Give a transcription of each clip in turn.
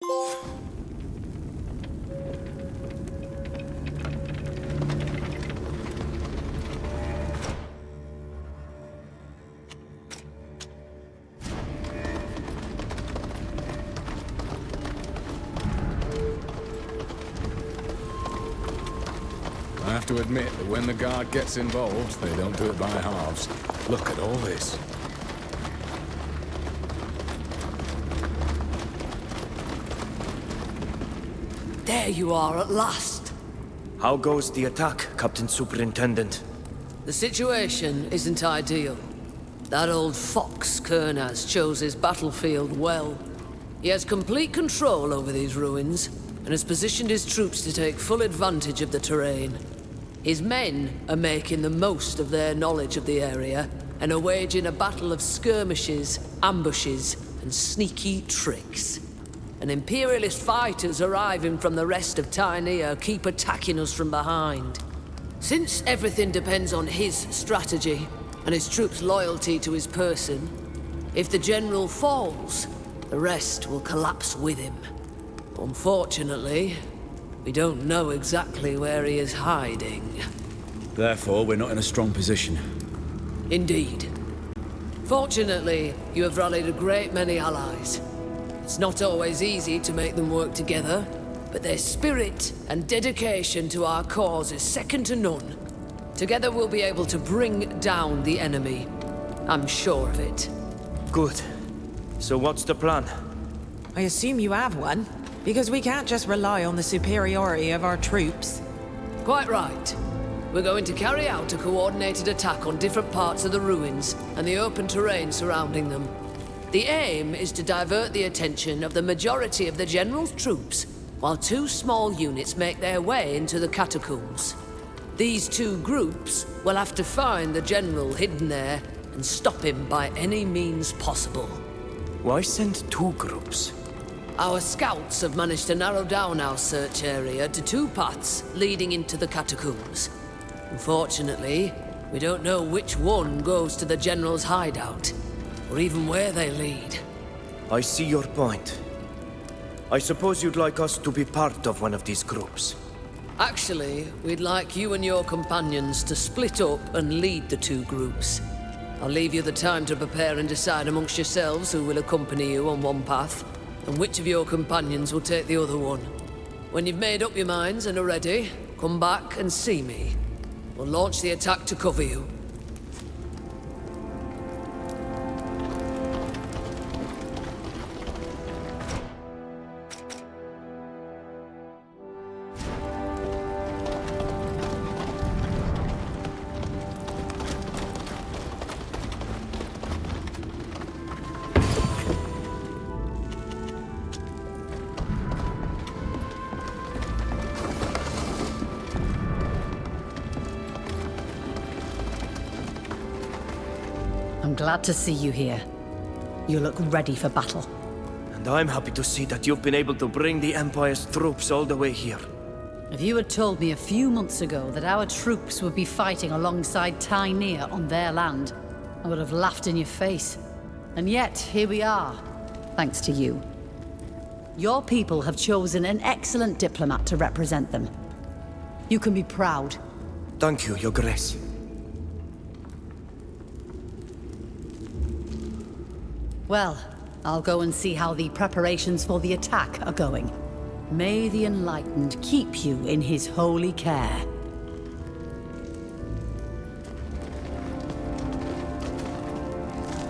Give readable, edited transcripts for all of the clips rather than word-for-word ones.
I have to admit that when the guard gets involved, they don't do it by halves. Look at all this. There you are at last. How goes the attack, Captain Superintendent? The situation isn't ideal. That old fox, Kernaz, chose his battlefield well. He has complete control over these ruins, and has positioned his troops to take full advantage of the terrain. His men are making the most of their knowledge of the area, and are waging a battle of skirmishes, ambushes, and sneaky tricks. And Imperialist fighters arriving from the rest of Tynea keep attacking us from behind. Since everything depends on his strategy, and his troops' loyalty to his person, if the general falls, the rest will collapse with him. Unfortunately, we don't know exactly where he is hiding. Therefore, we're not in a strong position. Indeed. Fortunately, you have rallied a great many allies. It's not always easy to make them work together, but their spirit and dedication to our cause is second to none. Together we'll be able to bring down the enemy. I'm sure of it. Good. So what's the plan? I assume you have one, because we can't just rely on the superiority of our troops. Quite right. We're going to carry out a coordinated attack on different parts of the ruins and the open terrain surrounding them. The aim is to divert the attention of the majority of the General's troops, while two small units make their way into the catacombs. These two groups will have to find the General hidden there and stop him by any means possible. Why send two groups? Our scouts have managed to narrow down our search area to two paths leading into the catacombs. Unfortunately, we don't know which one goes to the General's hideout, or even where they lead. I see your point. I suppose you'd like us to be part of one of these groups. Actually, we'd like you and your companions to split up and lead the two groups. I'll leave you the time to prepare and decide amongst yourselves who will accompany you on one path, and which of your companions will take the other one. When you've made up your minds and are ready, come back and see me. We'll launch the attack to cover you. I'm glad to see you here. You look ready for battle. And I'm happy to see that you've been able to bring the Empire's troops all the way here. If you had told me a few months ago that our troops would be fighting alongside Tynea on their land, I would have laughed in your face. And yet, here we are, thanks to you. Your people have chosen an excellent diplomat to represent them. You can be proud. Thank you, Your Grace. Well, I'll go and see how the preparations for the attack are going. May the Enlightened keep you in his holy care.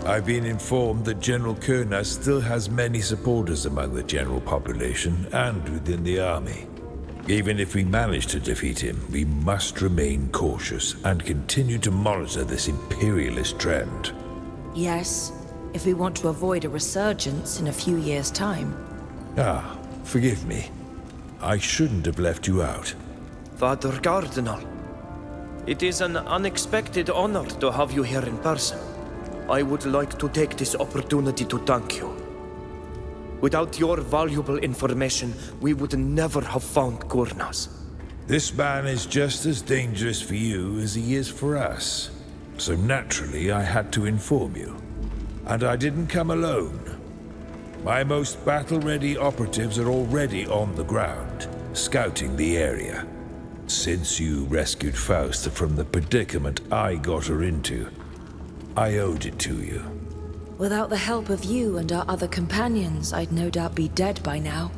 I've been informed that General Kernaz still has many supporters among the general population and within the army. Even if we manage to defeat him, we must remain cautious and continue to monitor this imperialist trend. Yes, if we want to avoid a resurgence in a few years' time. Ah, forgive me. I shouldn't have left you out. Father Cardinal, it is an unexpected honor to have you here in person. I would like to take this opportunity to thank you. Without your valuable information, we would never have found Kernaz. This man is just as dangerous for you as he is for us. So naturally, I had to inform you. And I didn't come alone. My most battle-ready operatives are already on the ground, scouting the area. Since you rescued Fausta from the predicament I got her into, I owed it to you. Without the help of you and our other companions, I'd no doubt be dead by now.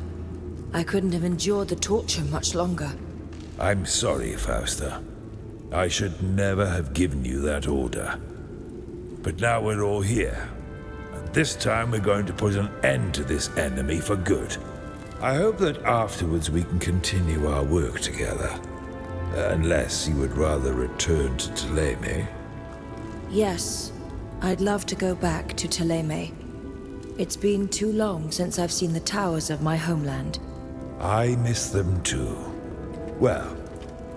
I couldn't have endured the torture much longer. I'm sorry, Fausta. I should never have given you that order. But now we're all here. And this time we're going to put an end to this enemy for good. I hope that afterwards we can continue our work together. Unless you would rather return to Thélème. Yes, I'd love to go back to Thélème. It's been too long since I've seen the towers of my homeland. I miss them too. Well,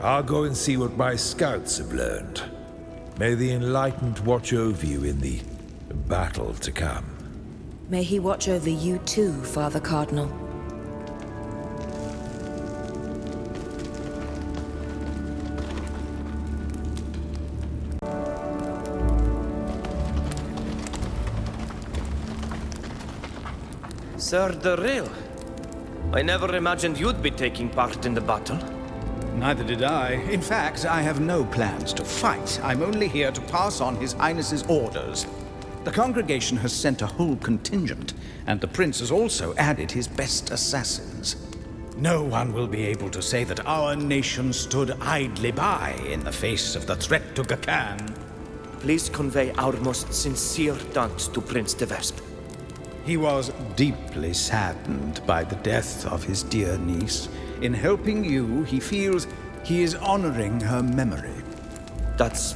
I'll go and see what my scouts have learned. May the Enlightened watch over you in the battle to come. May he watch over you too, Father Cardinal. Sir Darrell, I never imagined you'd be taking part in the battle. Neither did I. In fact, I have no plans to fight. I'm only here to pass on His Highness's orders. The congregation has sent a whole contingent, and the prince has also added his best assassins. No one will be able to say that our nation stood idly by in the face of the threat to Gacan. Please convey our most sincere thanks to Prince de Vespe. He was deeply saddened by the death of his dear niece. In helping you, he feels he is honoring her memory. That's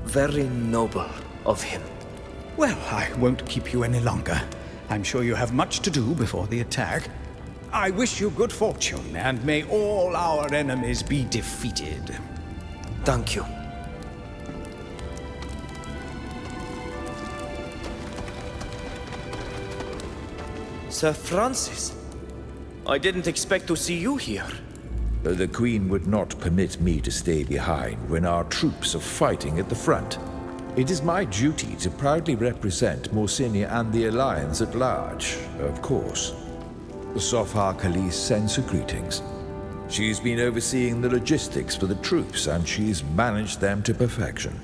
very noble of him. Well, I won't keep you any longer. I'm sure you have much to do before the attack. I wish you good fortune, and may all our enemies be defeated. Thank you. Sir Francis, I didn't expect to see you here. The Queen would not permit me to stay behind when our troops are fighting at the front. It is my duty to proudly represent Morsinia and the Alliance at large, of course. Sofar Khalees sends her greetings. She's been overseeing the logistics for the troops, and she's managed them to perfection.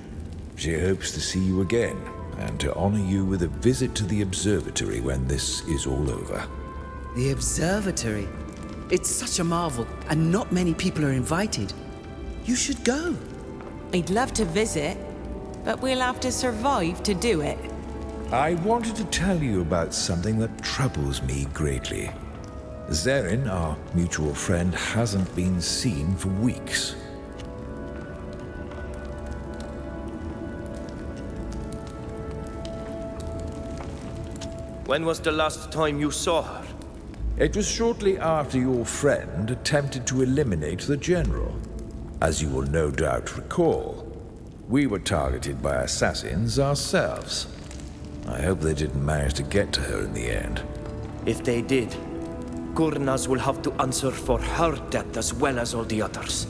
She hopes to see you again, and to honor you with a visit to the observatory when this is all over. The observatory? It's such a marvel, and not many people are invited. You should go. I'd love to visit, but we'll have to survive to do it. I wanted to tell you about something that troubles me greatly. Zerin, our mutual friend, hasn't been seen for weeks. When was the last time you saw her? It was shortly after your friend attempted to eliminate the General. As you will no doubt recall, we were targeted by assassins ourselves. I hope they didn't manage to get to her in the end. If they did, Gurnaz will have to answer for her death as well as all the others.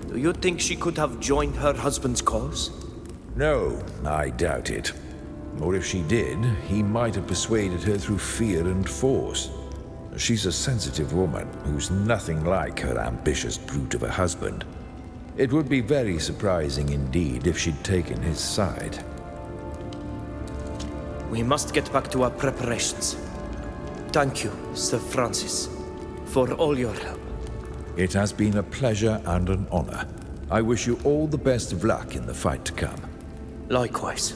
Do you think she could have joined her husband's cause? No, I doubt it. Or if she did, he might have persuaded her through fear and force. She's a sensitive woman who's nothing like her ambitious brute of a husband. It would be very surprising indeed if she'd taken his side. We must get back to our preparations. Thank you, Sir Francis, for all your help. It has been a pleasure and an honor. I wish you all the best of luck in the fight to come. Likewise.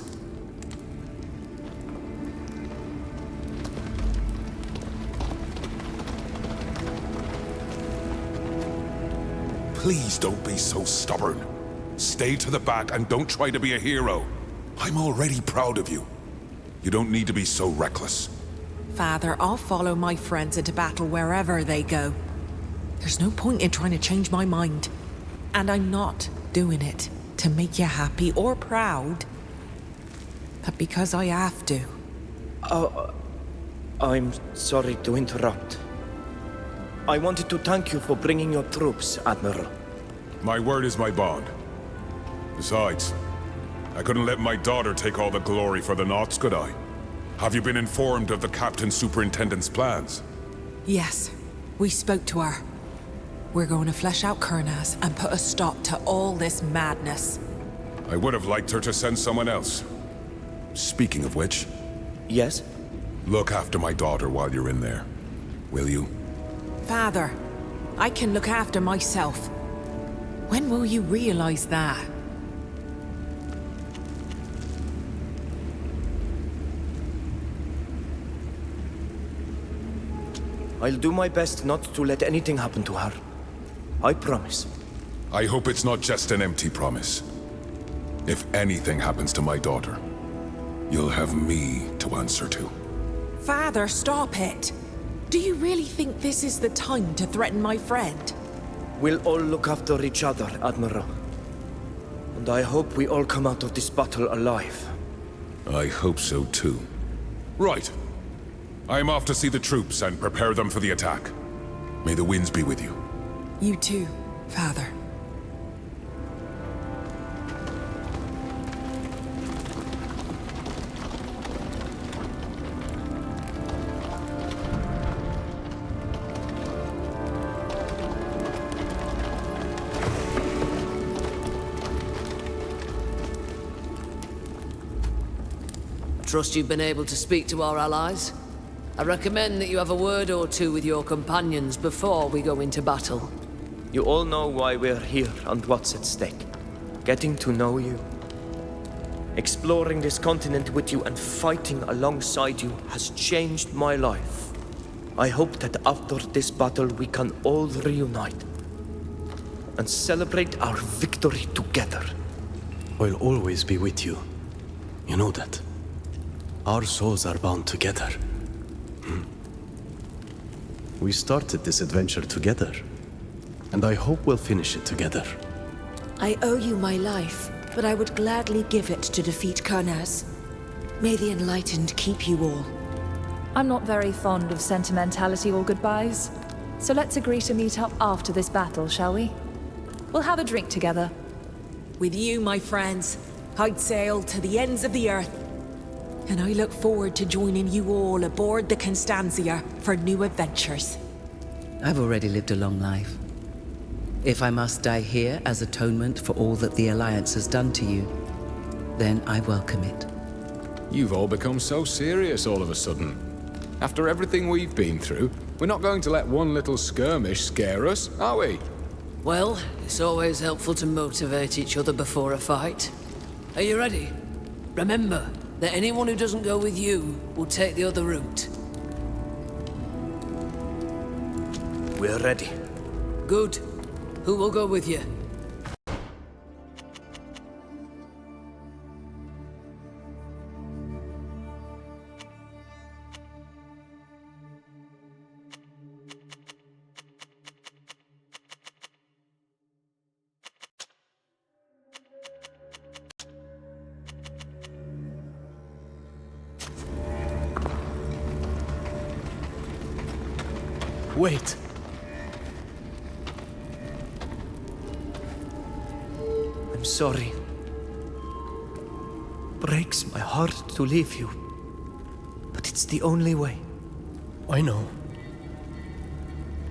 Please don't be so stubborn. Stay to the back and don't try to be a hero. I'm already proud of you. You don't need to be so reckless. Father, I'll follow my friends into battle wherever they go. There's no point in trying to change my mind. And I'm not doing it to make you happy or proud, but because I have to. I'm sorry to interrupt. I wanted to thank you for bringing your troops, Admiral. My word is my bond. Besides, I couldn't let my daughter take all the glory for the Nauts, could I? Have you been informed of the Captain Superintendent's plans? Yes, we spoke to her. We're going to flesh out Kurnaz and put a stop to all this madness. I would have liked her to send someone else. Speaking of which... Yes? Look after my daughter while you're in there. Will you? Father, I can look after myself. When will you realize that? I'll do my best not to let anything happen to her. I promise. I hope it's not just an empty promise. If anything happens to my daughter, you'll have me to answer to. Father, stop it. Do you really think this is the time to threaten my friend? We'll all look after each other, Admiral. And I hope we all come out of this battle alive. I hope so too. Right. I'm off to see the troops and prepare them for the attack. May the winds be with you. You too, Father. Trust you've been able to speak to our allies. I recommend that you have a word or two with your companions before we go into battle. You all know why we're here and what's at stake. Getting to know you. Exploring this continent with you and fighting alongside you has changed my life. I hope that after this battle we can all reunite and celebrate our victory together. I'll always be with you. You know that. Our souls are bound together. We started this adventure together, and I hope we'll finish it together. I owe you my life, but I would gladly give it to defeat Kurnaz. May the Enlightened keep you all. I'm not very fond of sentimentality or goodbyes, so let's agree to meet up after this battle, shall we? We'll have a drink together. With you, my friends, I'd sail to the ends of the earth. And I look forward to joining you all aboard the Constantia for new adventures. I've already lived a long life. If I must die here as atonement for all that the Alliance has done to you, then I welcome it. You've all become so serious all of a sudden. After everything we've been through, we're not going to let one little skirmish scare us, are we? Well, it's always helpful to motivate each other before a fight. Are you ready? Remember that anyone who doesn't go with you will take the other route. We're ready. Good. Who will go with you? Wait! I'm sorry. Breaks my heart to leave you. But it's the only way. I know.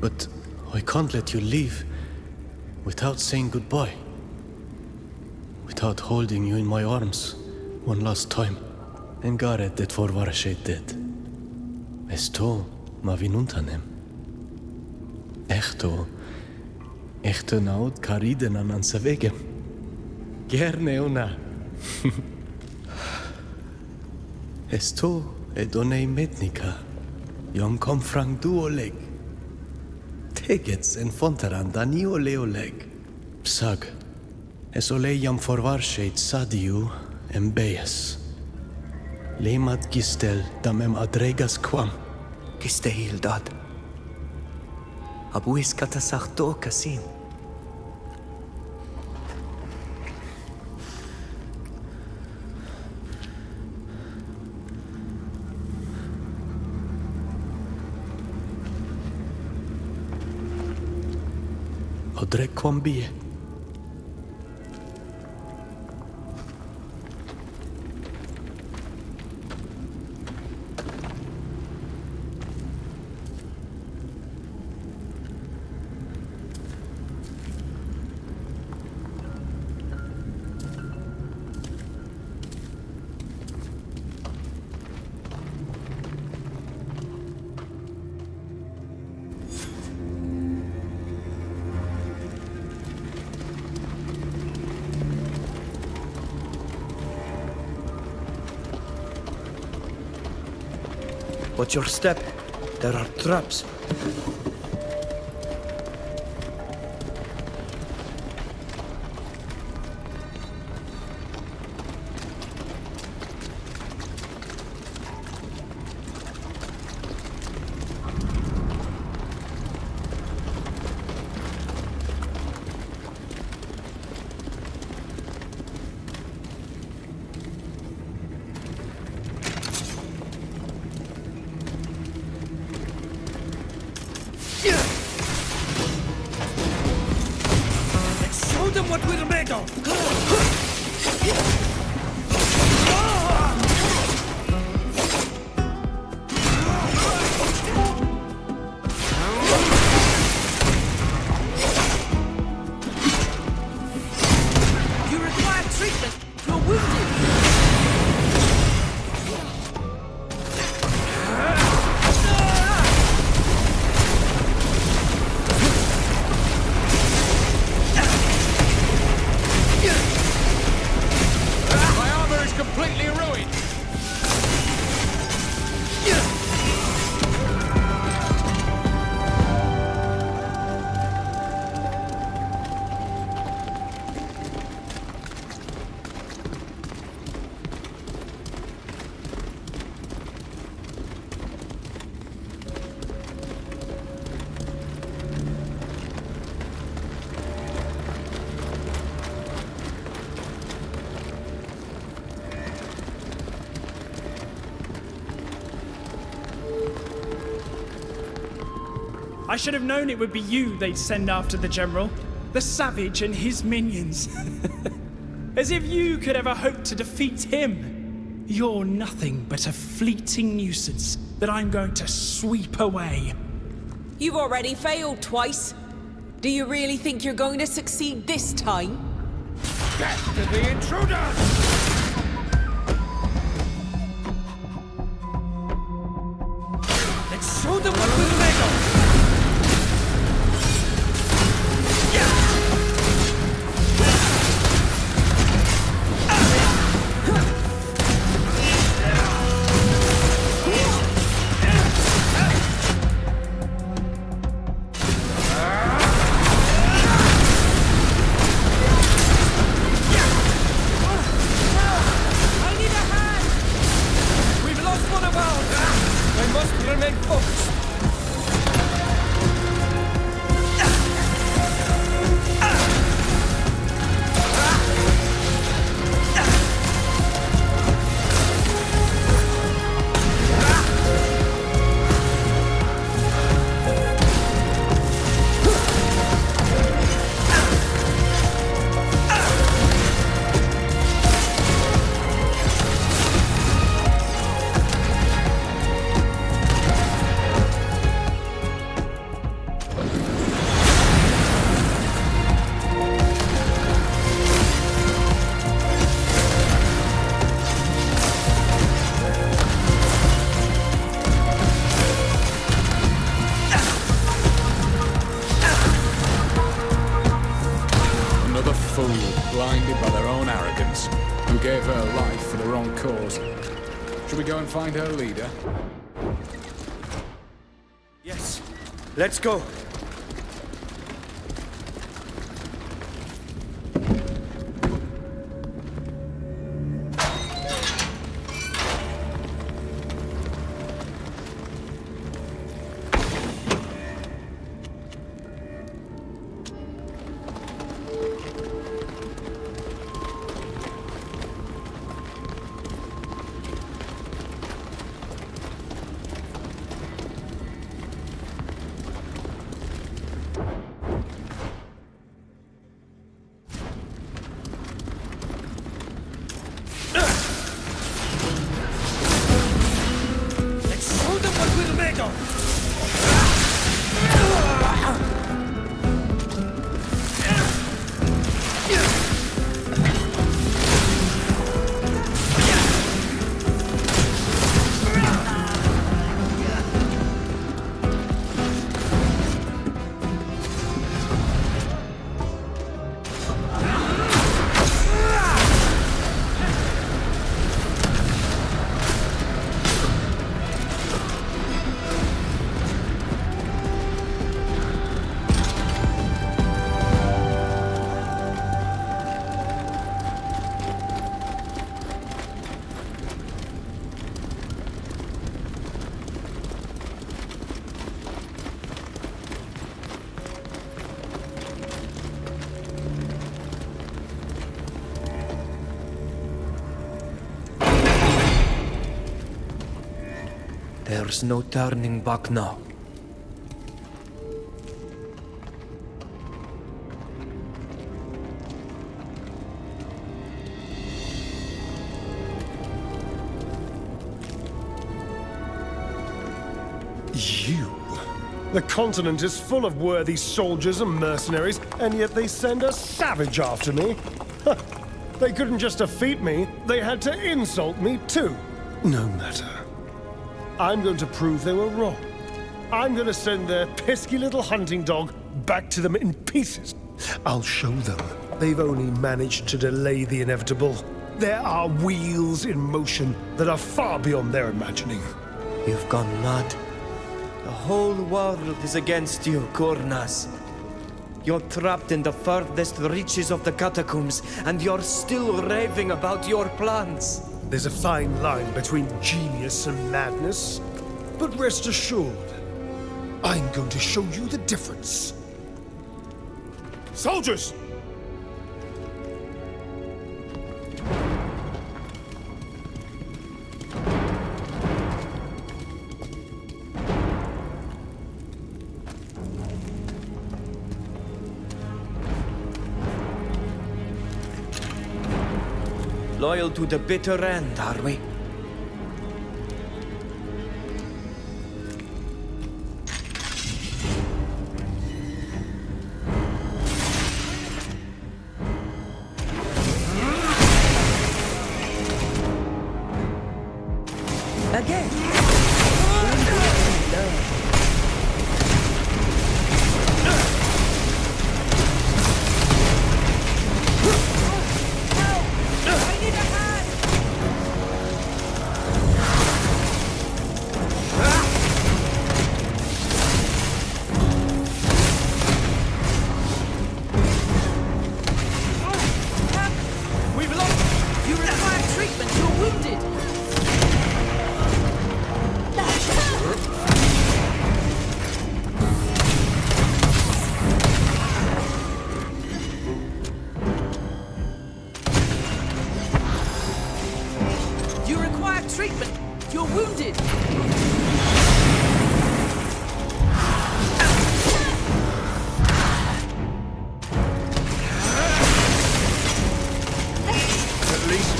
But I can't let you leave without saying goodbye. Without holding you in my arms one last time. En garet det får vara skedet. Esto ma vinuntanem. Echte naud kariden anan savegem. Gerne una. Esto edonei metnika. Jom kom frang duoleg. Tegets en fontaran danio leoleg. Psag. Esole jam forvarsheit sadiu embeias. Lemat gistel damem adregas quam. Gistehil dad. Abuis katasachto kasin. Odrek Kwambie. Watch your step. There are traps. What we're made of! You require treatment. You're wounded. Completely ruined! I should have known it would be you they'd send after the General. The Savage and his minions. As if you could ever hope to defeat him. You're nothing but a fleeting nuisance that I'm going to sweep away. You've already failed twice. Do you really think you're going to succeed this time? Death to the intruder! Let's show them what we're made of! Blinded by their own arrogance, who gave her life for the wrong cause. Should we go and find her leader? Yes, let's go. There's no turning back now. You? The continent is full of worthy soldiers and mercenaries, and yet they send a savage after me? They couldn't just defeat me, they had to insult me too. No matter. I'm going to prove they were wrong. I'm going to send their pesky little hunting dog back to them in pieces. I'll show them they've only managed to delay the inevitable. There are wheels in motion that are far beyond their imagining. You've gone mad. The whole world is against you, Kurnas. You're trapped in the furthest reaches of the catacombs, and you're still raving about your plans. There's a fine line between genius and madness. But rest assured, I'm going to show you the difference. Soldiers! Loyal to the bitter end, are we? Again.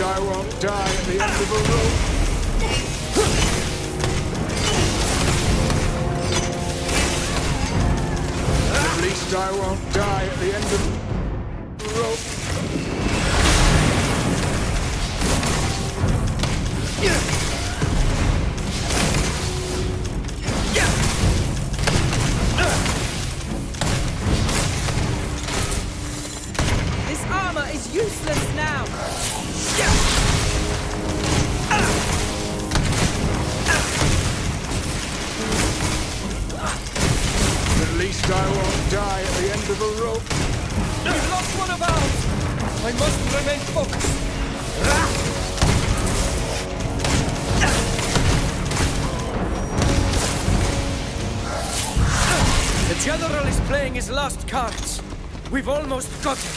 I won't die at the end of a rope. At least I won't die at the end of a rope. This armor is useless now. At least I won't die at the end of a rope. We've lost one of ours! I must remain focused. The General is playing his last cards. We've almost got him.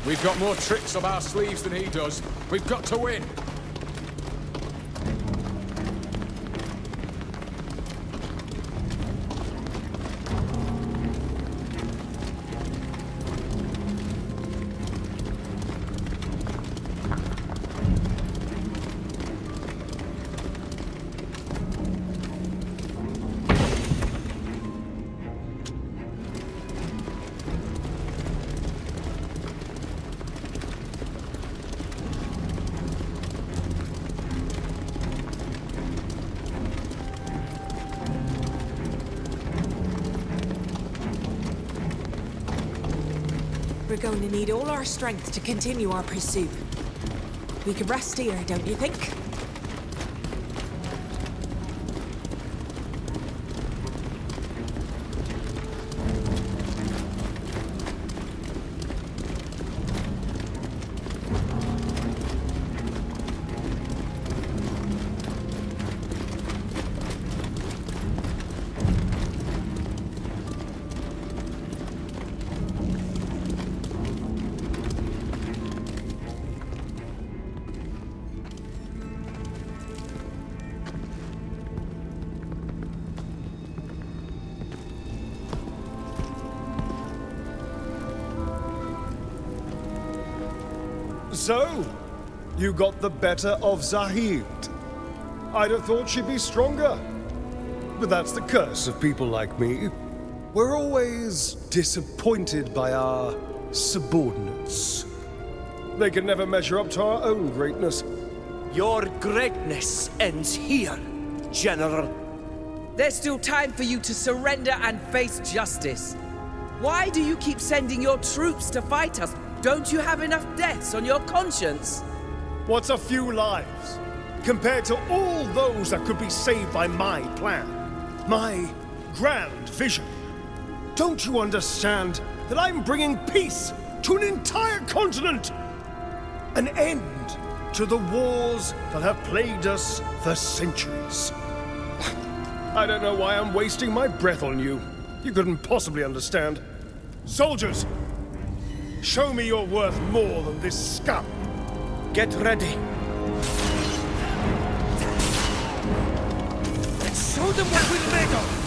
We've got more tricks up our sleeves than he does. We've got to win. We're going to need all our strength to continue our pursuit. We could rest here, don't you think? So, you got the better of Zahid. I'd have thought she'd be stronger. But that's the curse of people like me. We're always disappointed by our subordinates. They can never measure up to our own greatness. Your greatness ends here, General. There's still time for you to surrender and face justice. Why do you keep sending your troops to fight us? Don't you have enough deaths on your conscience? What's a few lives compared to all those that could be saved by my plan? My grand vision. Don't you understand that I'm bringing peace to an entire continent? An end to the wars that have plagued us for centuries. I don't know why I'm wasting my breath on you. You couldn't possibly understand. Soldiers, show me you're worth more than this scum. Get ready. Let's show them what we're made of!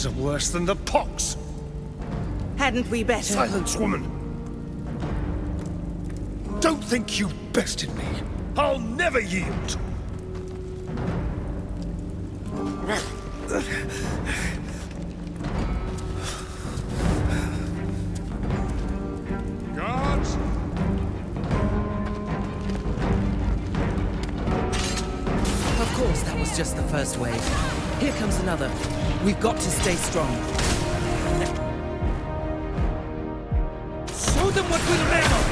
Are worse than the pox. Hadn't we better? Silence, woman. Don't think you bested me. I'll never yield. Guards! Of course, that was just the first wave. Here comes another. We've got to stay strong. Show them what we're made of!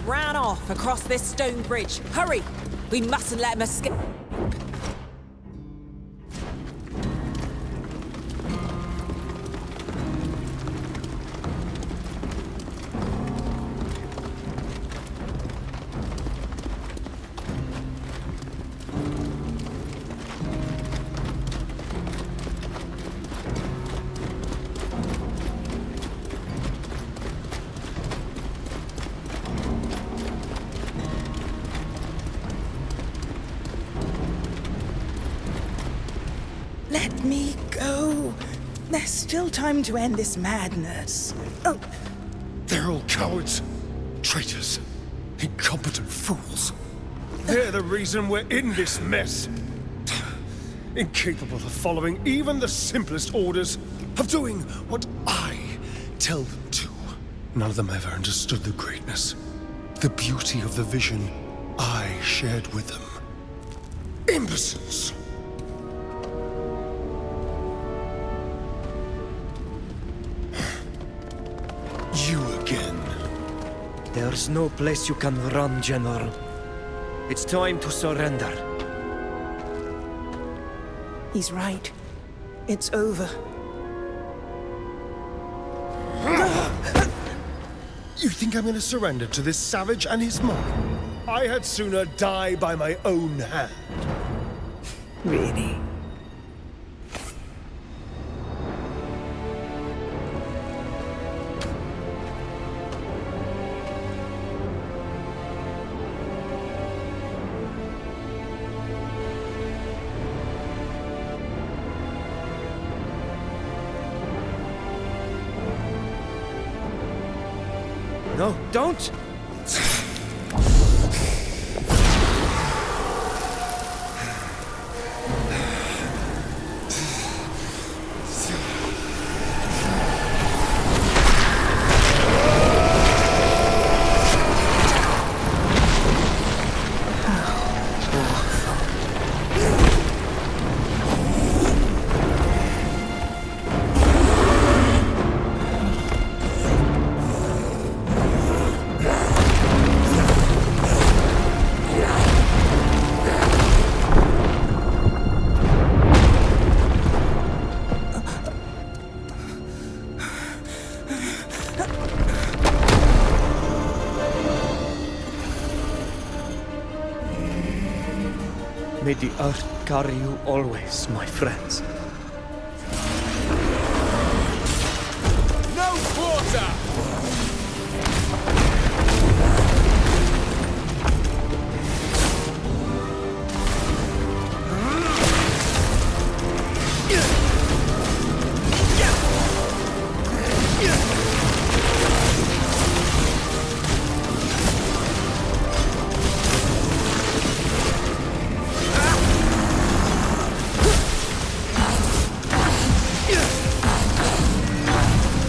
Ran off across this stone bridge. Hurry! We mustn't let him escape. Let me go. There's still time to end this madness. Oh. They're all cowards, traitors, incompetent fools. They're the reason we're in this mess. Incapable of following even the simplest orders, of doing what I tell them to. None of them ever understood the greatness, the beauty of the vision I shared with them. Imbeciles! You again. There's no place you can run, General. It's time to surrender. He's right. It's over. You think I'm gonna surrender to this savage and his mob? I had sooner die by my own hand. Really? No, don't! May the earth carry you always, my friends. No quarter!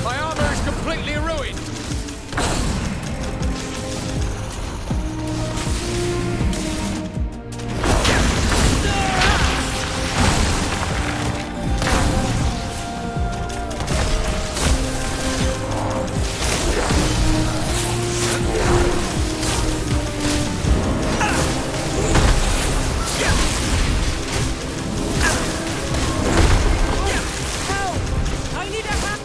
My armor is completely ruined! I need a hand!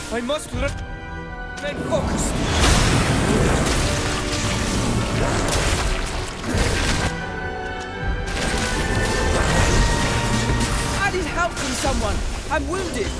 I must remain focused. I need help from someone. I'm wounded.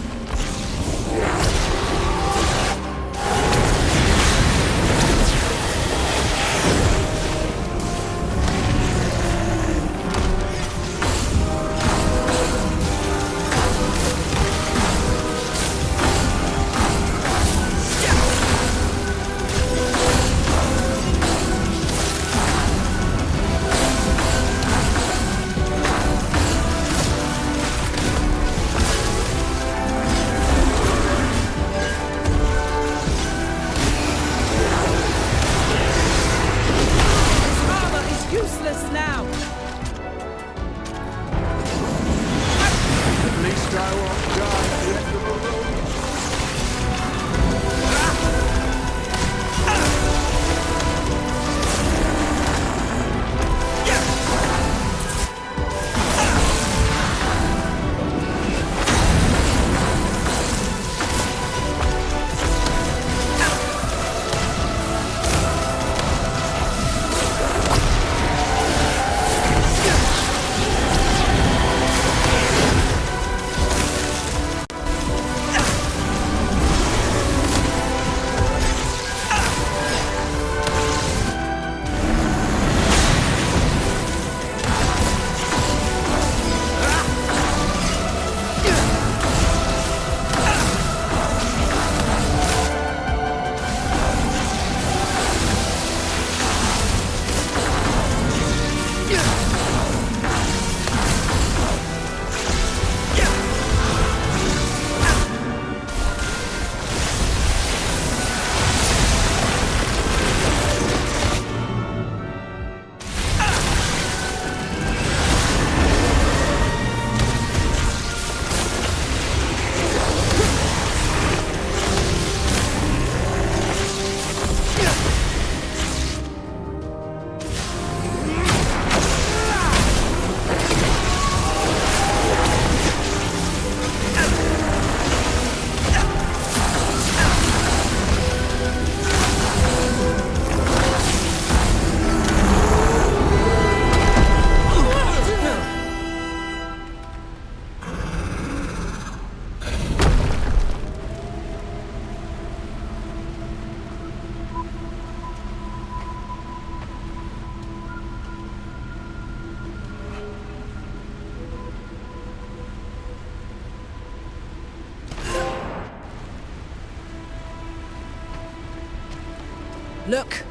Look,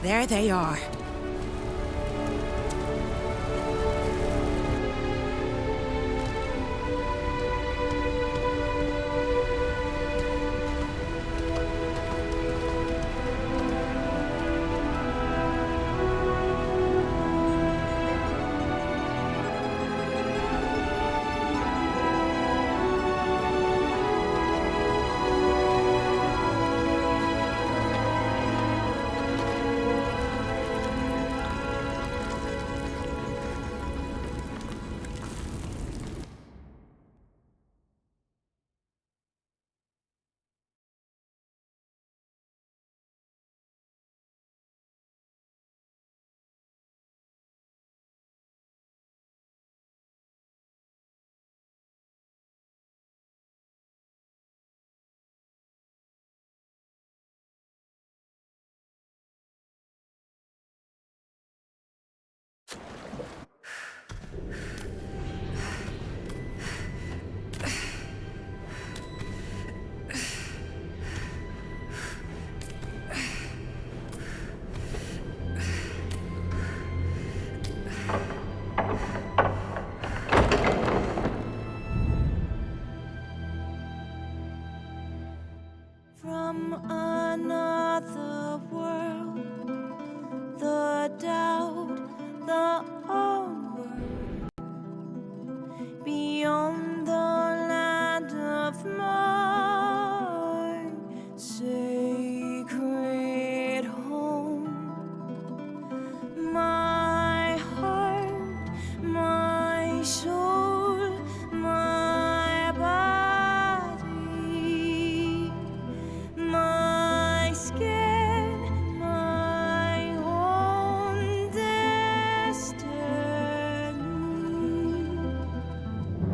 there they are. From another world, the doubt, the onward, beyond the land of my sacred home, my heart, my soul, my body, my skin, my own destiny.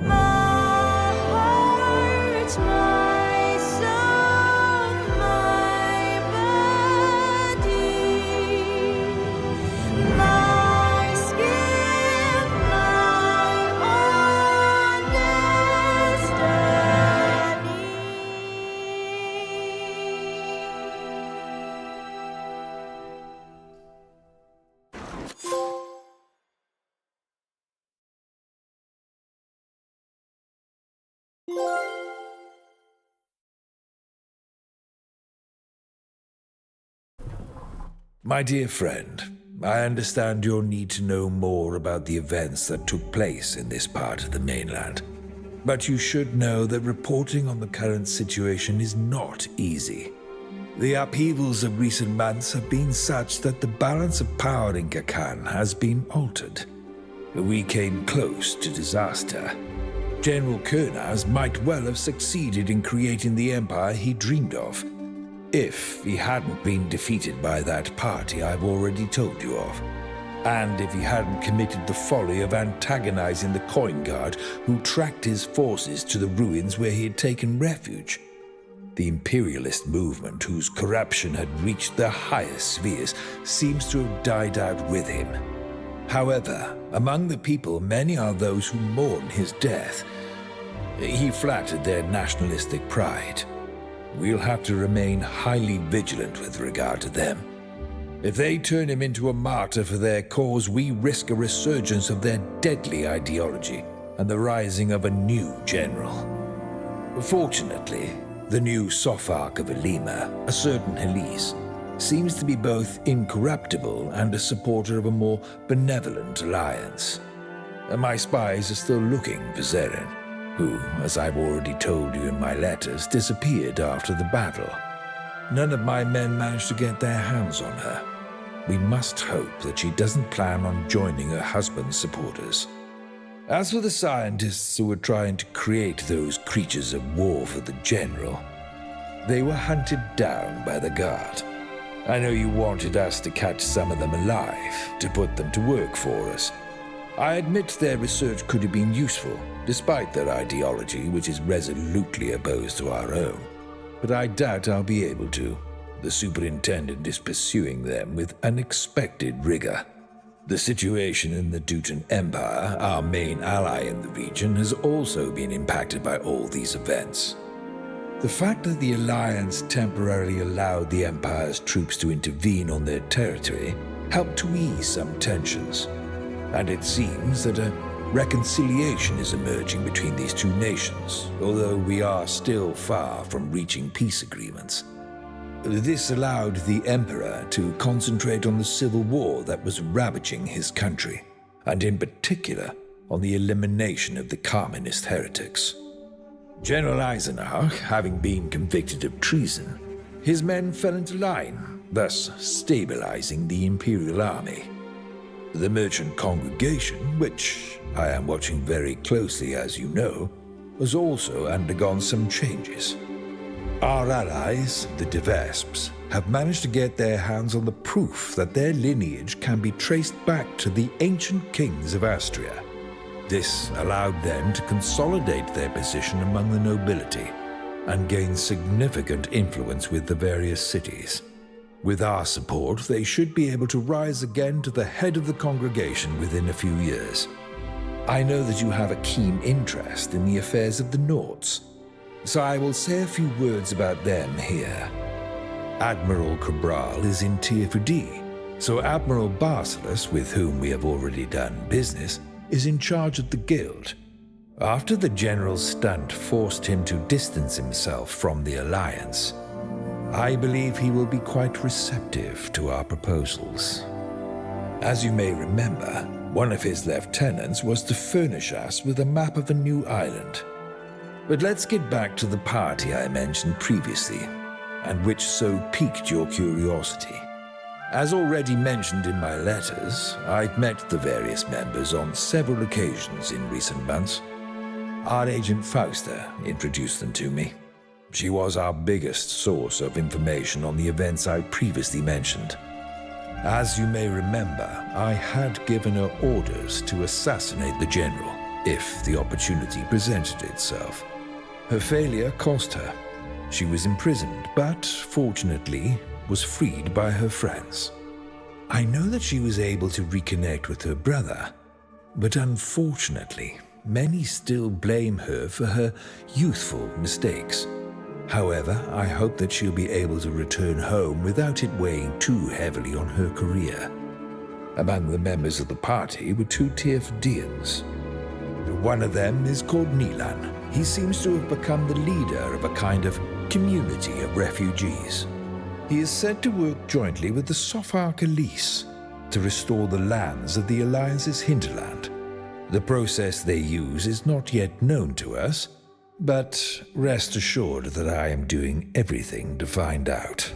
My heart, my soul, my body, my skin, my own My dear friend, I understand your need to know more about the events that took place in this part of the mainland. But you should know that reporting on the current situation is not easy. The upheavals of recent months have been such that the balance of power in Kakan has been altered. We came close to disaster. General Kurnaz might well have succeeded in creating the empire he dreamed of, if he hadn't been defeated by that party I've already told you of, and if he hadn't committed the folly of antagonizing the Coin Guard who tracked his forces to the ruins where he had taken refuge. The imperialist movement, whose corruption had reached the highest spheres, seems to have died out with him. However, among the people, many are those who mourn his death. He flattered their nationalistic pride. We'll have to remain highly vigilant with regard to them. If they turn him into a martyr for their cause, we risk a resurgence of their deadly ideology and the rising of a new general. Fortunately, the new Sopharch of Elima, a certain Helise, seems to be both incorruptible and a supporter of a more benevolent alliance. My spies are still looking for Zeren, who, as I've already told you in my letters, disappeared after the battle. None of my men managed to get their hands on her. We must hope that she doesn't plan on joining her husband's supporters. As for the scientists who were trying to create those creatures of war for the General, they were hunted down by the Guard. I know you wanted us to catch some of them alive, to put them to work for us. I admit their research could have been useful, despite their ideology, which is resolutely opposed to our own. But I doubt I'll be able to. The Superintendent is pursuing them with unexpected rigor. The situation in the Dutan Empire, our main ally in the region, has also been impacted by all these events. The fact that the Alliance temporarily allowed the Empire's troops to intervene on their territory helped to ease some tensions, and it seems that a reconciliation is emerging between these two nations, although we are still far from reaching peace agreements. This allowed the Emperor to concentrate on the civil war that was ravaging his country, and in particular on the elimination of the communist heretics. General Eisenach, having been convicted of treason, his men fell into line, thus stabilizing the Imperial Army. The merchant congregation, which I am watching very closely as you know, has also undergone some changes. Our allies, the De Vesps, have managed to get their hands on the proof that their lineage can be traced back to the ancient kings of Astria. This allowed them to consolidate their position among the nobility and gain significant influence with the various cities. With our support, they should be able to rise again to the head of the congregation within a few years. I know that you have a keen interest in the affairs of the Nords, so I will say a few words about them here. Admiral Cabral is in Tier 4D, so Admiral Basileus, with whom we have already done business, is in charge of the guild. After the general's stunt forced him to distance himself from the Alliance, I believe he will be quite receptive to our proposals. As you may remember, one of his lieutenants was to furnish us with a map of a new island. But let's get back to the party I mentioned previously, and which so piqued your curiosity. As already mentioned in my letters, I've met the various members on several occasions in recent months. Our agent Fausta introduced them to me. She was our biggest source of information on the events I previously mentioned. As you may remember, I had given her orders to assassinate the general, if the opportunity presented itself. Her failure cost her. She was imprisoned, but fortunately was freed by her friends. I know that she was able to reconnect with her brother, but unfortunately, many still blame her for her youthful mistakes. However, I hope that she'll be able to return home without it weighing too heavily on her career. Among the members of the party were two Tier 4Dians. One of them is called Nilan. He seems to have become the leader of a kind of community of refugees. He is said to work jointly with the Sophark Elise to restore the lands of the Alliance's hinterland. The process they use is not yet known to us, but rest assured that I am doing everything to find out.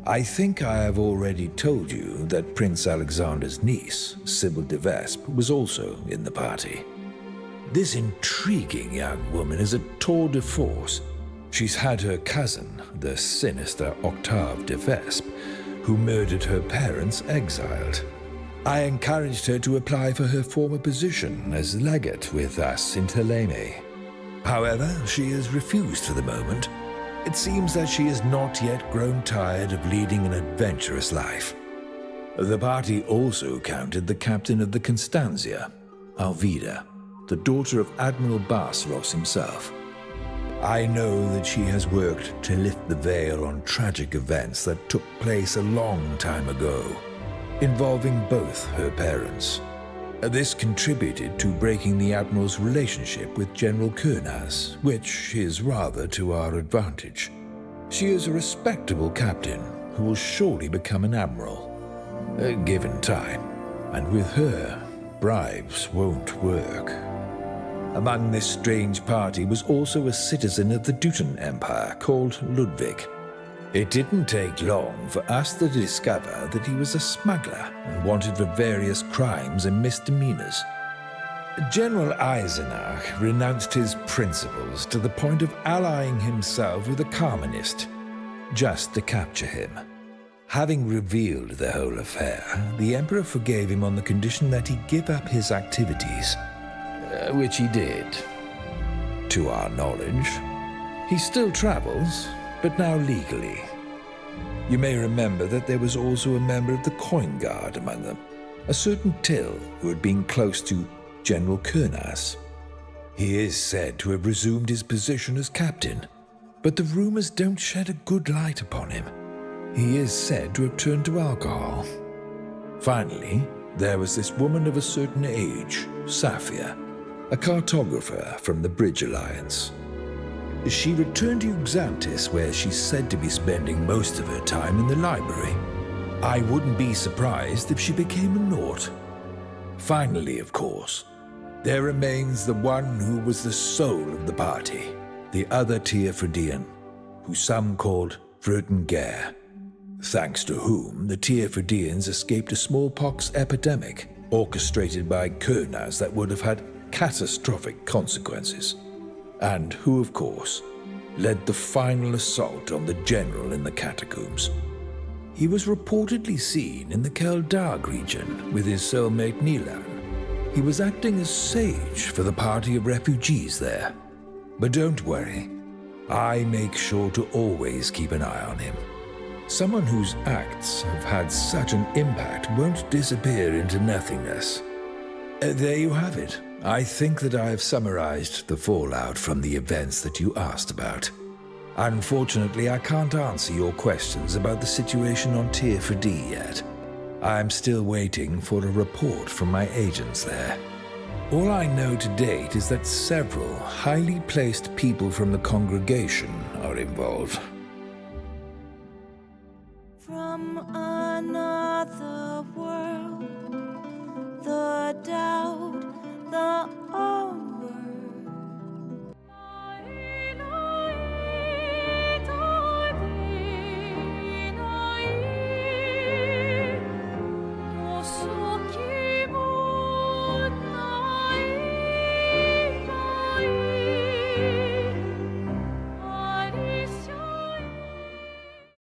I think I have already told you that Prince Alexander's niece, Sybil de Vespe, was also in the party. This intriguing young woman is a tour de force. She's had her cousin, the sinister Octave de Vespe, who murdered her parents, exiled. I encouraged her to apply for her former position as legate with us in Thélème. However, she has refused for the moment. It seems that she has not yet grown tired of leading an adventurous life. The party also counted the captain of the Constantia, Alvida, the daughter of Admiral Basileus himself. I know that she has worked to lift the veil on tragic events that took place a long time ago, involving both her parents. This contributed to breaking the Admiral's relationship with General Kurnaz, which is rather to our advantage. She is a respectable captain who will surely become an admiral, given time, and with her, bribes won't work. Among this strange party was also a citizen of the Teuton Empire called Ludwig. It didn't take long for us to discover that he was a smuggler and wanted for various crimes and misdemeanors. General Eisenach renounced his principles to the point of allying himself with a communist, just to capture him. Having revealed the whole affair, the Emperor forgave him on the condition that he give up his activities, which he did, to our knowledge. He still travels, but now legally. You may remember that there was also a member of the Coin Guard among them, a certain Till who had been close to General Kurnaz. He is said to have resumed his position as captain, but the rumors don't shed a good light upon him. He is said to have turned to alcohol. Finally, there was this woman of a certain age, Safia, a cartographer from the Bridge Alliance. She returned to Xantis, where she's said to be spending most of her time in the library. I wouldn't be surprised if she became a Naught. Finally, of course, there remains the one who was the soul of the party, the other Tearfridian, who some called Vrutengare, thanks to whom the Tearfridians escaped a smallpox epidemic orchestrated by Kurnas that would have had catastrophic consequences, and who, of course, led the final assault on the general in the catacombs. He was reportedly seen in the Keldarg region with his cellmate Nilan. He was acting as sage for the party of refugees there. But don't worry, I make sure to always keep an eye on him. Someone whose acts have had such an impact won't disappear into nothingness. There you have it. I think that I have summarized the fallout from the events that you asked about. Unfortunately, I can't answer your questions about the situation on Tearfridi yet. I'm still waiting for a report from my agents there. All I know to date is that several highly placed people from the congregation are involved.